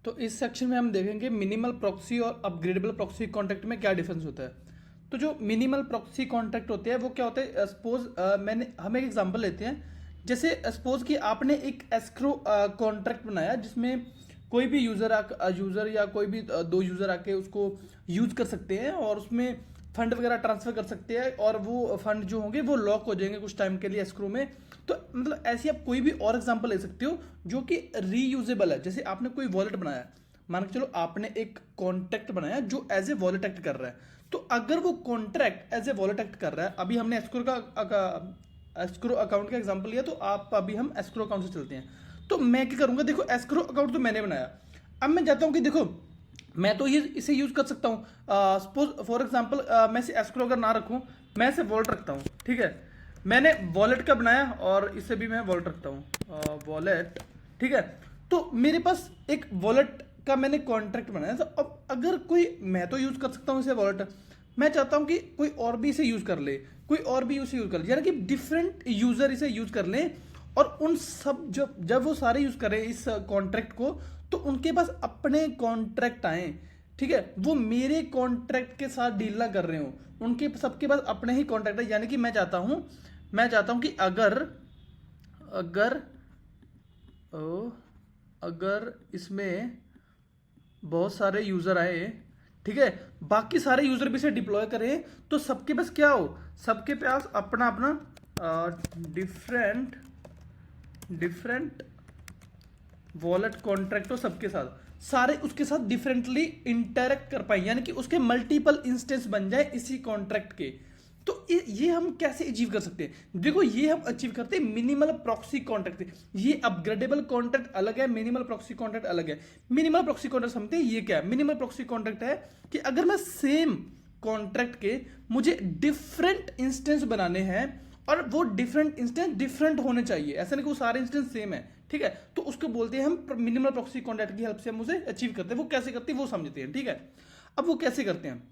तो इस सेक्शन में हम देखेंगे मिनिमल प्रॉक्सी और अपग्रेडेबल प्रॉक्सी कॉन्ट्रैक्ट में क्या डिफरेंस होता है। तो जो मिनिमल प्रॉक्सी कॉन्ट्रैक्ट होते हैं वो क्या होता है, सपोज हम एक एग्जांपल लेते हैं। जैसे सपोज कि आपने एक एस्क्रो कॉन्ट्रैक्ट बनाया जिसमें कोई भी यूजर या कोई भी दो यूजर आके उसको यूज कर सकते हैं और उसमें फंड वगैरह ट्रांसफर कर सकते हैं और वो फंड जो होंगे वो लॉक हो जाएंगे कुछ टाइम के लिए एस्क्रो में। तो मतलब ऐसी आप कोई भी और एग्जांपल ले सकते हो जो कि रीयूजेबल है। जैसे आपने कोई वॉलेट बनाया, मान के चलो आपने एक कॉन्ट्रैक्ट बनाया जो एज ए वॉलेट एक्ट कर रहा है। तो अगर वो contract as a wallet act कर रहा है, अभी हमने एस्क्रो अकाउंट का एग्जांपल लिया, तो आप अभी हम एस्क्रो अकाउंट से चलते हैं। तो मैं क्या करूंगा, देखो एस्क्रो अकाउंट तो मैंने बनाया, अब मैं चाहता हूं कि देखो मैं तो ये इसे यूज कर सकता हूँ। सपोज फॉर एग्जांपल मैं इसे एस्क्रो अगर ना रखूं, मैं इसे वॉलेट रखता हूँ, ठीक है। मैंने वॉलेट का बनाया और इसे भी मैं वॉलेट रखता हूँ, वॉलेट, ठीक है। तो मेरे पास एक वॉलेट का मैंने कॉन्ट्रैक्ट बनाया। तो अब अगर कोई, मैं तो यूज कर सकता हूँ इसे वॉलेट, मैं चाहता हूँ कि कोई और भी इसे यूज कर ले, कोई और भी इसे यूज कर ले, यानी कि डिफरेंट यूजर इसे यूज कर लें। और उन सब जब जब वो सारे यूज करें इस कॉन्ट्रैक्ट को, तो उनके पास अपने कॉन्ट्रैक्ट आए, ठीक है। वो मेरे कॉन्ट्रैक्ट के साथ डील ना कर रहे हो, उनके सबके पास अपने ही कॉन्ट्रैक्ट है। यानी कि मैं चाहता हूं कि अगर अगर ओ, अगर इसमें बहुत सारे यूजर आए, ठीक है, बाकी सारे यूजर भी इसे डिप्लॉय करें, तो सबके पास क्या हो, सबके पास अपना अपना डिफरेंट डिफरेंट वॉलेट कॉन्ट्रैक्ट हो सबके साथ, सारे उसके साथ डिफरेंटली इंटरेक्ट कर पाए, यानी कि उसके मल्टीपल इंस्टेंस बन जाए इसी कॉन्ट्रैक्ट के। तो ये हम कैसे अचीव कर सकते हैं, देखो ये हम अचीव करते हैं मिनिमल प्रॉक्सी कॉन्ट्रैक्ट से। ये अपग्रेडेबल कॉन्ट्रैक्ट अलग है, मिनिमल प्रॉक्सी कॉन्ट्रैक्ट अलग है। मिनिमल प्रॉक्सी कॉन्ट्रैक्ट समझते हैं ये क्या है। मिनिमल प्रॉक्सी कॉन्ट्रैक्ट है कि अगर मैं सेम कॉन्ट्रैक्ट के मुझे डिफरेंट इंस्टेंस बनाने हैं और वो डिफरेंट इंस्टेंस डिफरेंट होने चाहिए, ऐसा नहीं कि वो सारे इंस्टेंस सेम है, ठीक है। तो उसको बोलते हैं हम मिनिमल प्रॉक्सी कॉन्ट्रैक्ट की हेल्प से हम उसे अचीव करते हैं। वो कैसे करते हैं वो समझते हैं, ठीक है। अब वो कैसे करते हैं,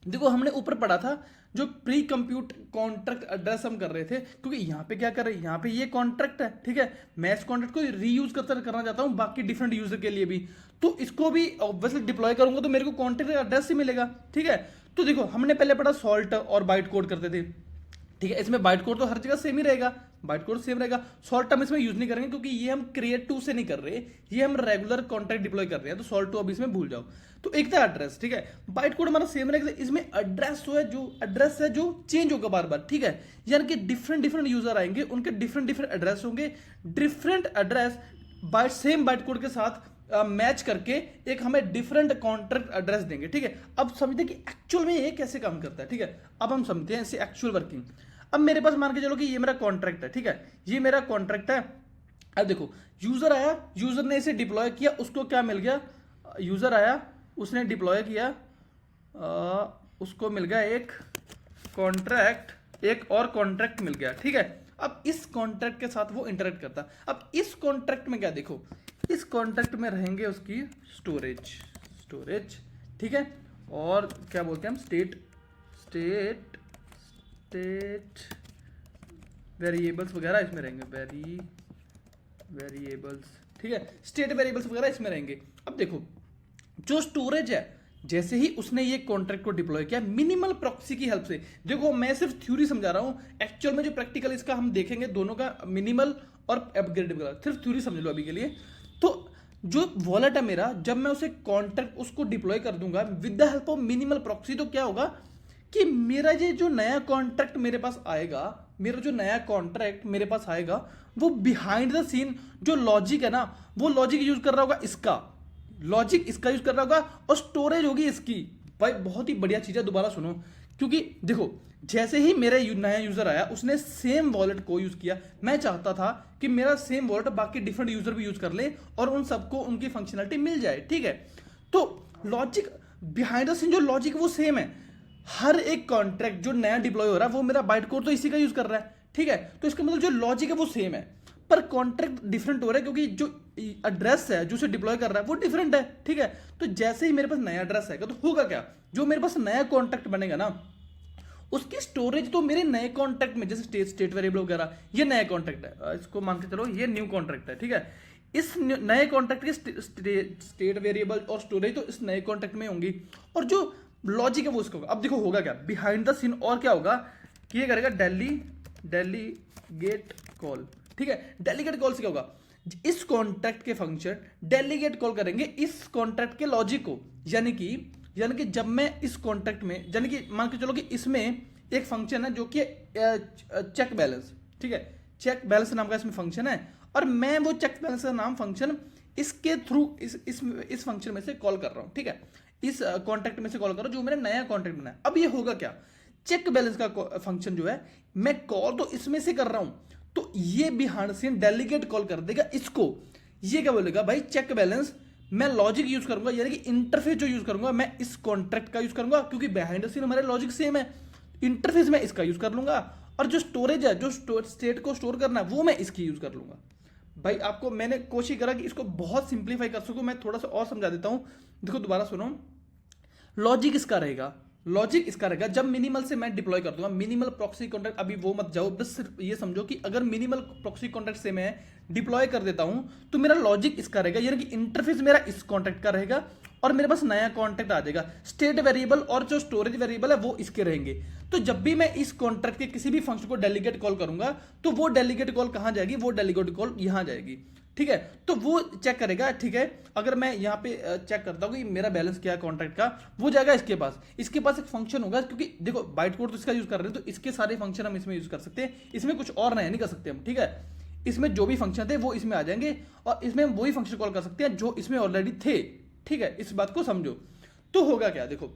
देखो हमने ऊपर पढ़ा था जो प्री कंप्यूट कॉन्ट्रैक्ट एड्रेस हम कर रहे थे, क्योंकि यहाँ पे क्या कर रहे हैं, यहाँ पे ये कॉन्ट्रैक्ट है, ठीक है। मैं इस कॉन्ट्रैक्ट को रीयूज करना चाहता हूँ बाकी डिफरेंट यूजर के लिए भी, तो इसको भी ऑब्वियसली डिप्लॉय करूंगा तो मेरे को कॉन्ट्रैक्ट एड्रेस ही मिलेगा, ठीक है। तो देखो हमने पहले पढ़ा सॉल्ट और बाइट कोड करते थे, ठीक है। इसमें बाइट कोड तो हर जगह सेम ही रहेगा, बाइट कोड सेम रहेगा। सॉल्ट हम इसमें यूज नहीं करेंगे क्योंकि ये हम क्रिएट टू से नहीं कर रहे, ये हम रेगुलर कॉन्ट्रैक्ट डिप्लॉय कर रहे हैं, तो सॉल्ट टू अब इसमें भूल जाओ। तो एक था एड्रेस, ठीक है। बाइट कोड हमारा सेम रहेगा, इसमें एड्रेस है जो चेंज होगा बार बार, ठीक है। यानी कि डिफरेंट डिफरेंट यूजर आएंगे, उनके डिफरेंट डिफरेंट एड्रेस होंगे, different address byte same byte code के साथ मैच करके एक हमें डिफरेंट कॉन्ट्रैक्ट एड्रेस देंगे, ठीक है। अब समझते हैं कि एक्चुअल में ये कैसे काम करता है, ठीक है। अब हम समझते हैं इसे एक्चुअल वर्किंग। अब मेरे पास मान के चलो कि ये मेरा कॉन्ट्रैक्ट है, ठीक है, ये मेरा कॉन्ट्रैक्ट है। अब देखो यूजर आया, यूजर ने इसे डिप्लॉय किया, उसको क्या मिल गया, यूजर आया, उसने डिप्लॉय किया, उसको मिल गया एक कॉन्ट्रैक्ट, एक और कॉन्ट्रैक्ट मिल गया, ठीक है। अब इस कॉन्ट्रैक्ट के साथ वो इंटरेक्ट करता। अब इस कॉन्ट्रैक्ट में क्या, देखो इस कॉन्ट्रैक्ट में रहेंगे उसकी स्टोरेज, ठीक है। और क्या बोलते हैं हम, स्टेट वेरिएबल्स वगैरह इसमें रहेंगे, वेरिएबल्स, ठीक है, स्टेट वेरिएबल्स वगैरह इसमें रहेंगे। अब देखो जो स्टोरेज है, जैसे ही उसने ये कॉन्ट्रैक्ट को डिप्लॉय किया मिनिमल प्रॉक्सी की हेल्प से, देखो मैं सिर्फ थ्योरी समझा रहा हूं, एक्चुअल में जो प्रैक्टिकल इसका हम देखेंगे दोनों का, मिनिमल और अपग्रेडेबल, सिर्फ थ्योरी समझ लो अभी के लिए। तो जो वॉलेट है मेरा, जब मैं उसे कॉन्ट्रैक्ट उसको डिप्लॉय कर दूंगा with the help of minimal proxy, तो क्या होगा कि मेरा ये जो नया कॉन्ट्रैक्ट मेरे पास आएगा, वो बिहाइंड द सीन जो लॉजिक है ना, वो लॉजिक यूज कर रहा होगा इसका यूज कर रहा होगा, और स्टोरेज होगी इसकी। भाई बहुत ही बढ़िया चीज है, दोबारा सुनो, क्योंकि देखो जैसे ही मेरा नया यूजर आया उसने सेम वॉलेट को यूज किया, मैं चाहता था कि मेरा सेम वॉलेट बाकी डिफरेंट यूजर भी यूज कर ले और उन सबको उनकी फंक्शनलिटी मिल जाए, ठीक है। तो लॉजिक बिहाइंड द सीन जो लॉजिक वो सेम है, हर एक कॉन्ट्रैक्ट जो नया डिप्लॉय हो रहा है वो मेरा बाइट कोड तो इसी का यूज कर रहा है, ठीक है। तो इसका मतलब जो लॉजिक है वो सेम है, पर कॉन्ट्रैक्ट डिफरेंट हो रहा है क्योंकि जो एड्रेस है जो उसे डिप्लॉय कर रहा है वो डिफरेंट है, ठीक है। तो जैसे ही मेरे पास नया एड्रेस आएगा तो होगा क्या, जो मेरे पास नया कॉन्ट्रैक्ट बनेगा ना, उसकी स्टोरेज तो मेरे नए कॉन्ट्रैक्ट में, जैसे स्टेट वेरिएबल वगैरह, ये नया कॉन्ट्रैक्ट है, इसको मान के चलो ये न्यू कॉन्ट्रैक्ट है, ठीक है। इस नए कॉन्ट्रैक्ट के स्टेट वेरिएबल और स्टोरेज तो इस नए कॉन्ट्रैक्ट में होंगी, और जो लॉजिक है वो उसका होगा। अब देखो होगा क्या बिहाइंड द सीन, और क्या होगा कि ये करेगा डेलीगेट कॉल, ठीक है। डेलीगेट कॉल से क्या होगा, इस कॉन्ट्रैक्ट के फंक्शन डेलीगेट कॉल करेंगे इस कॉन्ट्रैक्ट के लॉजिक को, यानी कि जब मैं इस कॉन्ट्रैक्ट में, यानी कि मान के चलो कि इसमें एक फंक्शन है जो कि चेक बैलेंस, ठीक है, चेक बैलेंस नाम का इसमें फंक्शन है, और मैं वो चेक बैलेंस का नाम फंक्शन इसके थ्रू इस फंक्शन में से कॉल कर रहा हूं, ठीक है, इस कॉन्ट्रैक्ट में से कॉल कर रहा हूं जो मैंने नया कॉन्ट्रैक्ट बनाया। अब ये होगा क्या, चेक बैलेंस का फंक्शन जो है मैं कॉल तो इसमें से कर रहा हूं, तो ये बिहाइंड सीन डेलीगेट कॉल कर देगा इसको। ये क्या बोलेगा भाई, चेक बैलेंस मैं लॉजिक यूज करूंगा, यानी कि इंटरफेस जो यूज करूंगा मैं इस कॉन्ट्रैक्ट का यूज करूंगा, क्योंकि बिहाइंड सीन हमारे लॉजिक सेम है, इंटरफेस में इसका यूज कर लूंगा, और जो स्टोरेज है, जो स्टेट को स्टोर करना है वो मैं इसकी यूज कर लूंगा। भाई आपको मैंने कोशिश करा कि इसको बहुत सिंप्लीफाई कर सकूं, मैं थोड़ा सा और समझा देता हूं। देखो दोबारा सुनो, लॉजिक इसका रहेगा, लॉजिक इसका रहेगा जब मिनिमल से मैं डिप्लॉय कर दूंगा मिनिमल प्रॉक्सी कॉन्ट्रैक्ट, अभी वो मत जाओ, बस सिर्फ ये समझो कि अगर मिनिमल प्रॉक्सी कॉन्ट्रैक्ट से मैं डिप्लॉय कर देता हूं तो मेरा लॉजिक इसका रहेगा, यानी कि इंटरफेस मेरा इस कॉन्ट्रैक्ट का रहेगा, और मेरे पास नया कॉन्ट्रैक्ट आ जाएगा, स्टेट वेरिएबल और जो स्टोरेज वेरिएबल है वो इसके रहेंगे। तो जब भी मैं इस कॉन्ट्रैक्ट के किसी भी फंक्शन को डेलीगेट कॉल करूंगा तो वो डेलीगेट कॉल कहां जाएगी, वो डेलीगेट कॉल यहां जाएगी, ठीक है। तो वो चेक करेगा, ठीक है, अगर मैं यहाँ पे चेक करता हूँ कि मेरा बैलेंस क्या है कॉन्ट्रैक्ट का, वो जाएगा इसके पास एक फंक्शन होगा, क्योंकि देखो बाइट कोड तो इसका यूज कर रहे हैं, तो इसके सारे फंक्शन हम इसमें यूज कर सकते हैं, इसमें कुछ और नया नहीं कर सकते हम, ठीक है। इसमें जो भी फंक्शन थे वो इसमें आ जाएंगे, और इसमें हम वही फंक्शन कॉल कर सकते हैं जो इसमें ऑलरेडी थे, ठीक है, इस बात को समझो। तो होगा क्या, देखो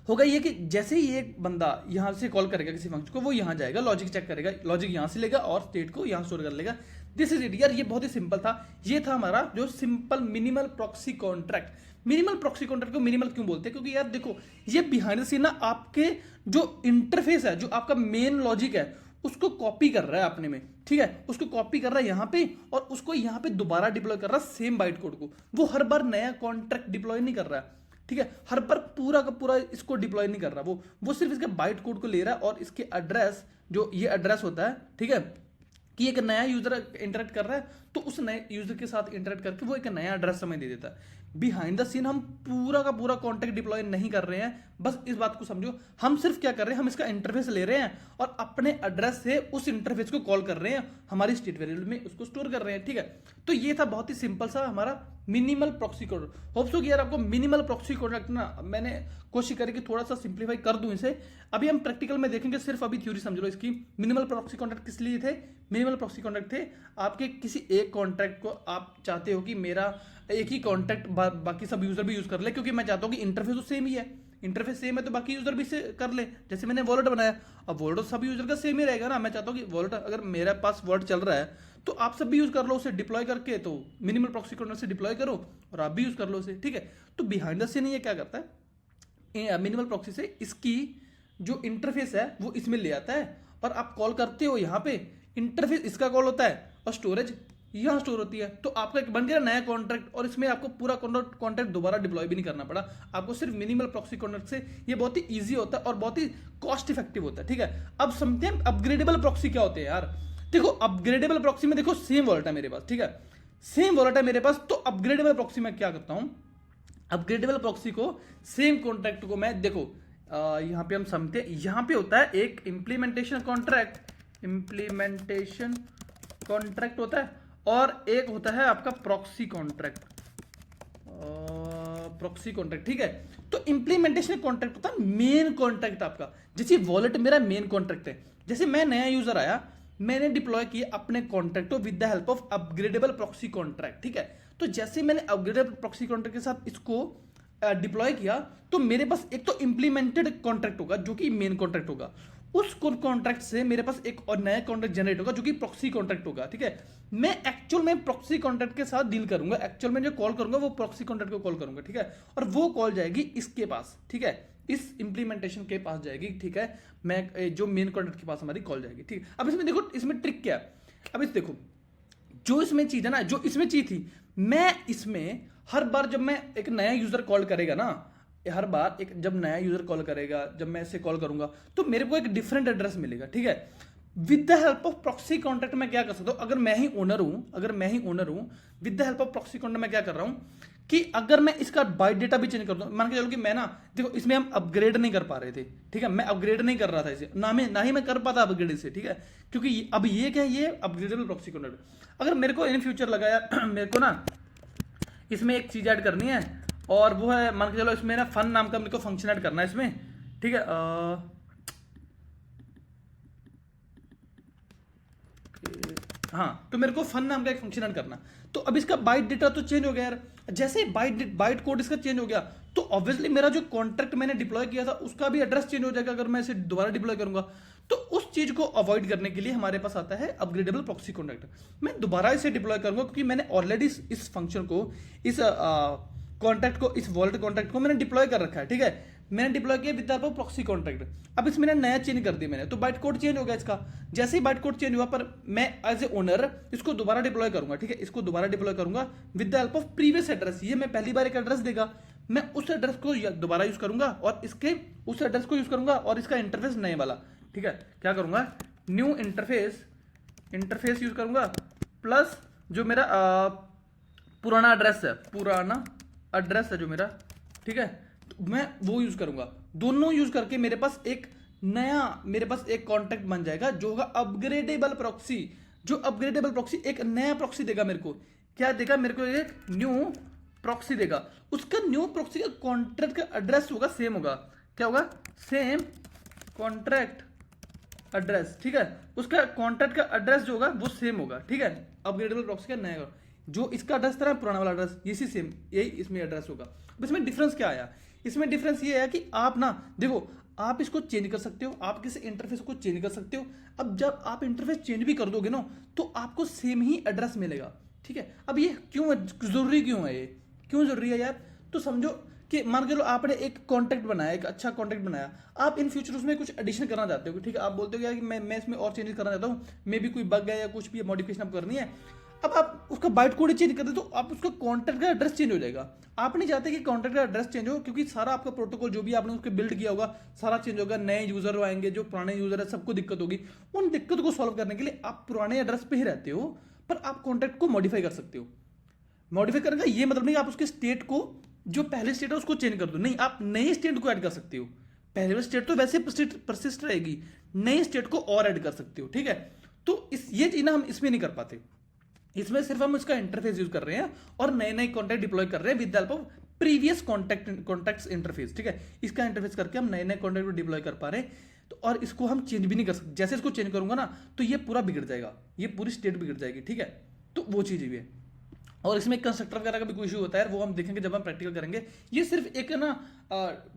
होगा ये कि जैसे ही एक बंदा यहां से कॉल करेगा किसी फंक्शन को, वो यहां जाएगा, लॉजिक चेक करेगा, लॉजिक यहां से लेगा और स्टेट को यहां स्टोर कर लेगा। दिस इज इट यार, ये बहुत ही सिंपल था। ये था हमारा जो simple minimal proxy contract. Minimal proxy contract को मिनिमल क्यों बोलते हैं, क्योंकि यार देखो ये बिहाइंड द सीन ना आपके जो इंटरफेस है, जो आपका मेन लॉजिक है, उसको कॉपी कर रहा है अपने में, ठीक है, उसको कॉपी कर रहा है यहाँ पे, और उसको यहाँ पे दोबारा डिप्लॉय कर रहा है सेम बाइट कोड को। वो हर बार नया कॉन्ट्रैक्ट डिप्लॉय नहीं कर रहा है, ठीक है, हर बार पूरा का पूरा इसको डिप्लॉय नहीं कर रहा, वो सिर्फ इसके बाइट कोड को ले रहा है, और इसके एड्रेस, जो ये एड्रेस होता है, ठीक है, कि एक नया यूजर इंटरेक्ट कर रहा है तो उस नए यूजर के साथ इंटरेक्ट करके वो एक नया एड्रेस हमें दे देता है। बिहाइंड द सीन हम पूरा का पूरा कॉन्टैक्ट डिप्लॉय नहीं कर रहे हैं, बस इस बात को समझो, हम सिर्फ क्या कर रहे हैं, हम इसका इंटरफेस ले रहे हैं और अपने एड्रेस से उस इंटरफेस को कॉल कर रहे हैं, हमारी स्टेट वेरिएबल में उसको स्टोर कर रहे हैं, ठीक है। तो ये था बहुत ही सिंपल सा हमारा minimal proxy code. Hope so कि यार आपको मिनिमल प्रॉक्सी कॉन्ट्रैक्ट ना मैंने कोशिश करी कि थोड़ा सा सिंप्लीफाई कर दूं इसे। अभी हम प्रैक्टिकल में देखेंगे, सिर्फ अभी थ्योरी समझ लो इसकी। मिनिमल प्रॉक्सी कॉन्ट्रैक्ट किस लिए थे, मिनिमल प्रॉक्सी कॉन्ट्रैक्ट थे आपके किसी एक कॉन्ट्रैक्ट को आप चाहते हो कि मेरा एक ही कॉन्ट्रैक्ट बाकी सब यूजर भी यूज कर ले, क्योंकि मैं चाहता हूँ कि इंटरफेस तो सेम ही है, इंटरफेस सेम है तो बाकी यूजर भी से कर ले। जैसे मैंने वॉलेट बनाया, अब वॉलेट तो सभी यूजर का सेम ही रहेगा ना, मैं चाहता हूँ कि वॉलेट अगर मेरे पास वॉलेट चल रहा है तो आप सब भी यूज कर लो उसे डिप्लॉय करके, तो मिनिमल प्रॉक्सी कॉन्ट्रैक्ट से डिप्लॉय करो और आप भी यूज कर लो उसे, ठीक है। तो बिहाइंड द सीन ये क्या करता है, मिनिमल प्रॉक्सी से इसकी जो इंटरफेस है वो इसमें ले आता है, और आप कॉल करते हो यहाँ पे, इंटरफेस इसका कॉल होता है और स्टोरेज यहाँ स्टोर होती है, तो आपका एक बन गया नया कॉन्ट्रैक्ट, और इसमें आपको पूरा कॉन्ट्रैक्ट दोबारा डिप्लॉय भी नहीं करना पड़ा आपको, सिर्फ मिनिमल प्रॉक्सी कॉन्ट्रैक्ट से। ये बहुत ही इजी होता है और बहुत ही कॉस्ट इफेक्टिव होता है, ठीक है। अब समझते हैं अपग्रेडेबल प्रॉक्सी क्या होते हैं यार। देखो अपग्रेडेबल प्रॉक्सी में देखो सेम वॉलेट है मेरे पास, ठीक है, सेम वॉलेट है मेरे पास, तो अपग्रेडेबल प्रॉक्सी में क्या करता हूं, अपग्रेडेबल प्रॉक्सी को सेम कॉन्ट्रैक्ट को मैं देखो यहां पे हम समझते हैं, यहां पे होता है एक इंप्लीमेंटेशन कॉन्ट्रैक्ट होता है, और एक होता है आपका प्रॉक्सी कॉन्ट्रैक्ट, ठीक है। तो इंप्लीमेंटेशन कॉन्ट्रैक्ट होता है मेन कॉन्ट्रैक्ट आपका, जैसे वॉलेट मेरा मेन कॉन्ट्रैक्ट है, जैसे मैं नया यूजर आया, मैंने डिप्लॉय किया अपने कॉन्ट्रैक्ट को with the help of upgradable proxy contract, ठीक है। तो जैसे मैंने अपग्रेडेबल प्रॉक्सी कॉन्ट्रैक्ट के साथ इसको डिप्लॉय किया, तो मेरे पास एक तो इंप्लीमेंटेड कॉन्ट्रैक्ट होगा जो कि मेन कॉन्ट्रैक्ट होगा, उस कॉन्ट्रैक्ट से मेरे पास एक और नया कॉन्ट्रैक्ट जनरेट होगा जो कि प्रॉक्सी कॉन्ट्रैक्ट होगा, ठीक है। मैं एक्चुअल में प्रॉक्सी कॉन्ट्रैक्ट के साथ डील करूंगा, एक्चुअल में जो कॉल करूंगा वो प्रॉक्सी कॉन्ट्रैक्ट को कॉल करूंगा, ठीक है, और वो कॉल जाएगी इसके पास, ठीक है, इस इंप्लीमेंटेशन के पास जाएगी, ठीक है, मैं जो मेन कॉन्ट्रैक्ट के पास हमारी कॉल जाएगी, ठीक है। अब इसमें देखो, इसमें ट्रिक क्या है, अब इस देखो जो इसमें चीज है ना, जो इसमें चीज थी, मैं इसमें हर बार जब मैं एक नया यूजर कॉल करेगा ना, हर बार एक जब नया यूजर कॉल करेगा, जब मैं इसे कॉल करूंगा तो मेरे को एक डिफरेंट एड्रेस मिलेगा, ठीक है। With the help of proxy contract मैं क्या कर सकता हूँ, अगर मैं ही ओनर हूँ, with the help of proxy contract मैं क्या कर रहा हूँ कि अगर मैं इसका बाइट डेटा भी चेंज कर दूं, मान के चलो कि मैं ना, देखो इसमें हम अपग्रेड नहीं कर पा रहे थे, ठीक है, मैं अपग्रेड नहीं कर रहा था इसे, ना ही मैं कर पाता अपग्रेड इसे, ठीक है, क्योंकि अब ये क्या है, ये अपग्रेडेबल प्रॉक्सी कॉन्ट्रैक्ट। अगर मेरे को इन फ्यूचर लगा यार मेरे को ना इसमें एक चीज ऐड करनी है, और वो है, मान के चलो इसमें ना फन नाम का मेरे को फंक्शन ऐड करना है इसमें, ठीक है, हाँ, तो मेरे को फन नाम का एक फंक्शन ऐड करना। तो अब इसका बाइट डेटा तो चेंज हो गया यार, जैसे ही बाइट कोड इसका चेंज हो गया, तो ऑब्वियसली मेरा जो कॉन्ट्रैक्ट मैंने डिप्लॉय किया था उसका भी एड्रेस चेंज हो जाएगा अगर मैं इसे दोबारा डिप्लॉय करूंगा। तो उस चीज को अवॉइड करने के लिए हमारे पास आता है अपग्रेडेबल प्रॉक्सी कॉन्ट्रैक्ट। मैं दोबारा इसे डिप्लॉय करूंगा क्योंकि मैंने ऑलरेडी इस फंक्शन को, इस कॉन्ट्रैक्ट को, इस वॉलेट कॉन्ट्रैक्ट को मैंने डिप्लॉय कर रखा है, ठीक है, मैंने डिप्लॉय किया विद द प्रॉक्सी कॉन्ट्रैक्ट। अब इसमें नया चेंज कर दिया मैंने, तो बाइट कोड चेंज हो गया इसका। जैसे ही बाइट कोड चेंज हुआ, पर मैं एज ए ओनर इसको दोबारा डिप्लॉय करूंगा, ठीक है, इसको दोबारा डिप्लॉय करूंगा with the help of previous address. ये मैं पहली बार एक एड्रेस देगा, मैं उस एड्रेस को दोबारा यूज करूंगा और इसके उस एड्रेस को यूज करूंगा और इसका इंटरफेस नए वाला, ठीक है, क्या करूंगा, न्यू इंटरफेस यूज करूंगा, प्लस जो मेरा पुराना एड्रेस है जो मेरा, ठीक है, तो मैं वो यूज करूंगा। दोनों यूज करके मेरे पास एक कॉन्ट्रैक्ट बन जाएगा जो होगा अपग्रेडेबल प्रॉक्सी। जो अपग्रेडेबल प्रॉक्सी एक नया प्रॉक्सी देगा मेरे को, क्या देगा मेरे को, एक न्यू प्रॉक्सी देगा। उसका न्यू प्रॉक्सी का कॉन्ट्रैक्ट का एड्रेस होगा सेम होगा, क्या होगा, सेम कॉन्ट्रैक्ट एड्रेस, ठीक है, उसका कॉन्ट्रैक्ट का एड्रेस जो होगा वो सेम होगा, ठीक है, अपग्रेडेबल प्रॉक्सी का नया, जो इसका एड्रेस था पुराना वाला एड्रेस, इसी सेम यही इसमें एड्रेस होगा। अब इसमें डिफरेंस क्या आया, इसमें डिफरेंस ये है कि आप ना देखो, आप इसको चेंज कर सकते हो, आप किसी इंटरफेस को चेंज कर सकते हो। अब जब आप इंटरफेस चेंज भी कर दोगे ना, तो आपको सेम ही एड्रेस मिलेगा, ठीक है। अब ये क्यों जरूरी, क्यों है ये, क्यों जरूरी है यार, तो समझो कि मान के लो आपने एक कॉन्टैक्ट बनाया, एक अच्छा कॉन्टैक्ट बनाया, आप इन फ्यूचर उसमें कुछ एडिशन करना चाहते हो, ठीक है, आप बोलते हो यार कि मैं इसमें और चेंजेस करना चाहता हूँ, मे भी कोई बग है या कुछ भी मॉडिफिकेशन आप करनी है। अब आप उसका बाइट कोड चेंज कर दे तो आप उसका कॉन्टैक्ट का एड्रेस चेंज हो जाएगा। आप नहीं चाहते कि कॉन्टैक्ट का एड्रेस चेंज हो, क्योंकि सारा आपका प्रोटोकॉल जो भी आपने उसके बिल्ड किया होगा सारा चेंज होगा, नए यूजर आएंगे, जो पुराने यूजर है सबको दिक्कत होगी। उन दिक्कत को सॉल्व करने के लिए आप पुराने एड्रेस पे ही रहते हो, पर आप कॉन्टैक्ट को मॉडिफाई कर सकते हो। मॉडिफाई करने का ये मतलब नहीं आप उसके स्टेट को, जो पहले स्टेट है उसको चेंज कर दो, नहीं, आप नए स्टेट को ऐड कर सकते हो। पहले स्टेट तो वैसे परसिस्ट रहेगी, नए स्टेट को और ऐड कर सकते हो, ठीक है। तो ये चीज ना हम इसमें नहीं कर पाते, इसमें सिर्फ हम इसका इंटरफेस यूज कर रहे हैं और नए नए कॉन्टैक्ट डिप्लॉय कर रहे हैं with the help of previous contacts interface, ठीक है। इसका इंटरफेस करके हम नए नए कॉन्टैक्ट को डिप्लॉय कर पा रहे हैं, तो और इसको हम चेंज भी नहीं कर सकते। जैसे इसको चेंज करूंगा ना, तो ये पूरा बिगड़ जाएगा, ये पूरी स्टेट बिगड़ जाएगी, ठीक है। तो वो चीज भी है, और इसमें कंस्ट्रक्टर वगैरह का भी कोई इशू होता है, वो हम देखेंगे जब हम प्रैक्टिकल करेंगे। ये सिर्फ एक ना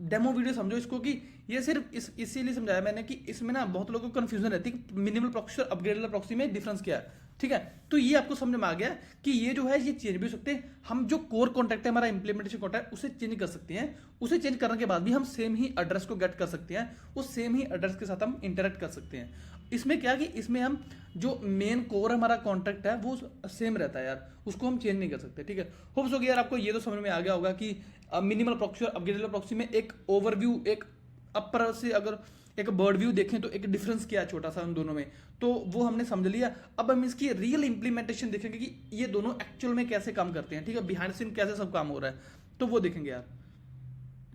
डेमो वीडियो समझो इसको, कि ये सिर्फ इसीलिए समझाया मैंने कि इसमें ना बहुत लोगों को कंफ्यूजन रहती है कि मिनिमल प्रॉक्सी और अपग्रेडेबल प्रॉक्सी में डिफरेंस क्या है, ठीक है। तो ये आपको समझ में आ गया कि ये जो है ये चेंज भी हो सकते हैं। हम जो कोर कॉन्टैक्ट है, हमारा इंप्लीमेंटेशन कॉन्टैक्ट, उसे चेंज कर सकते हैं। उसे चेंज करने के बाद भी हम सेम ही एड्रेस को गेट कर सकते हैं, उस सेम ही एड्रेस के साथ हम इंटरेक्ट कर सकते हैं। इसमें क्या कि इसमें हम जो मेन कोर हमारा कॉन्ट्रैक्ट है वो सेम रहता है यार, उसको हम चेंज नहीं कर सकते, ठीक है। होप्स हो गया यार आपको ये तो समझ में आ गया होगा कि मिनिमल प्रॉक्सी और अपग्रेडेबल प्रॉक्सी में एक ओवरव्यू, एक अपर से अगर एक बर्ड व्यू देखें तो एक डिफरेंस क्या है छोटा सा उन दोनों में, तो वो हमने समझ लिया। अब हम इसकी रियल इंप्लीमेंटेशन देखेंगे कि ये दोनों एक्चुअल में कैसे काम करते हैं, ठीक है, बिहाइंड सीन कैसे सब काम हो रहा है, तो वो देखेंगे यार।